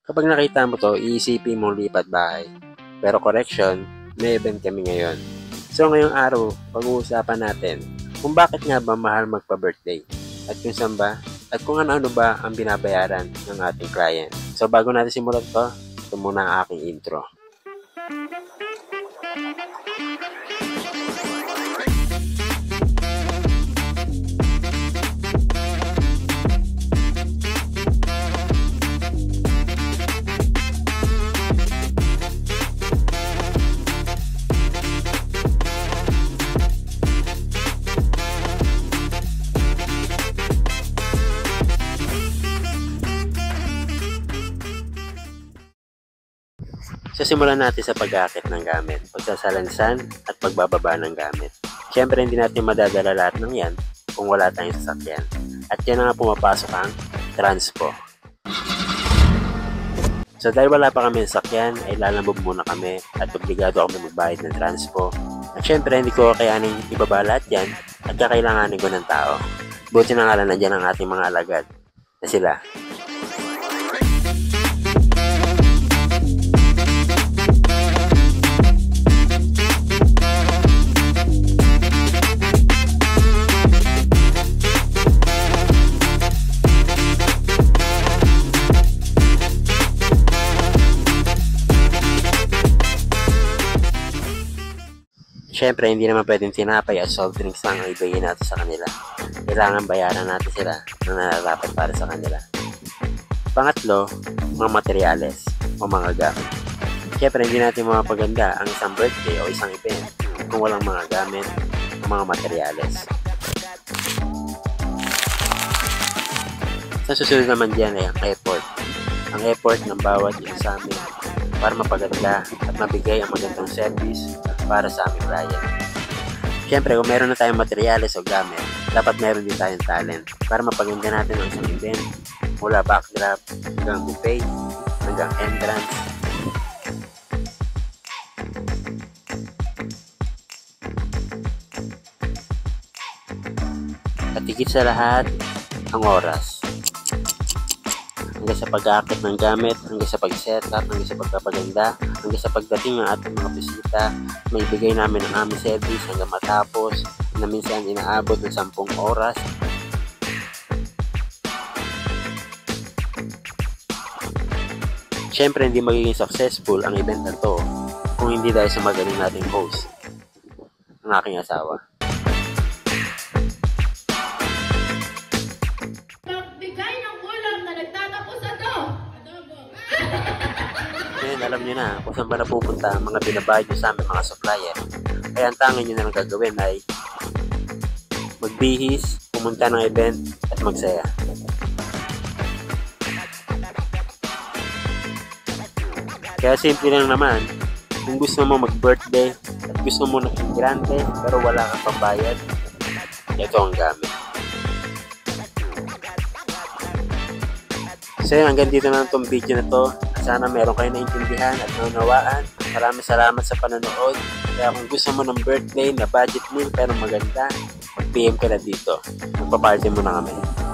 Kapag nakita mo to, iisipin mong lipat bahay. Pero correction, may event kami ngayon. So ngayong araw, pag-uusapan natin kung bakit nga ba mahal magpa-birthday at kung saan ba at kung ano-ano ba ang binabayaran ng ating client. So bago natin simulan to, ito muna ang aking intro. So simulan natin sa pag-aakit ng gamit, pagsasalansan at pagbababa ng gamit. Siyempre hindi natin madadala lahat ng yan kung wala tayong sasakyan. At yan na nga pumapasok ang transpo. So dahil wala pa kami sasakyan, ay lalambog muna kami at obligado kami magbayad ng transpo. At siyempre hindi ko kakayanin ibaba lahat yan at kakailanganin ko ng tao. Buti na nga lang nandiyan ang ating mga alagad na sila. Siyempre, hindi naman pwedeng tinapay at soft drinks lang ang ibigay natin sa kanila. Kailangan bayaran natin sila ng nararapat para sa kanila. Pangatlo, mga materyales o mga gamit. Siyempre, hindi natin mapaganda ang isang birthday o isang event kung walang mga gamit o mga materyales. Sa susunod naman dyan ay ang effort. Ang effort ng bawat isa sa amin para mapaganda at mabigay ang magandang service para sa aming client. Siyempre, kung meron na tayong materyales o gamit, dapat meron din tayong talent para mapaganda natin ang isang event mula backdrop hanggang buffet hanggang entrance. At higit sa lahat, ang oras. Hanggang sa pag-aakit ng gamit, hanggang sa pag-setup, hanggang sa pagpapaganda, hanggang sa pagdating ng ating mga bisita, may ibigay namin ang aming service hanggang matapos, na minsan inaabot ng 10 oras. Siyempre, hindi magiging successful ang event na to kung hindi dahil sa magaling nating host, ang aking asawa. Ngayon, alam nyo na kung saan ba napupunta ang mga binabayad nyo sa aming mga supplier. Kaya ang tangin nyo na lang gagawin ay magbihis, pumunta ng event at magsaya. Kaya simple lang naman, kung gusto mo mag-birthday at gusto mo ng grande pero wala kang pambayad, ito ang gamit. So hanggang dito na itong video na to. Sana meron kayo naintindihan at naunawaan. Maraming salamat sa panonood. Kaya kung gusto mo ng birthday na budget meal pero maganda, mag-PM ka na dito. Magpaparty mo na kami.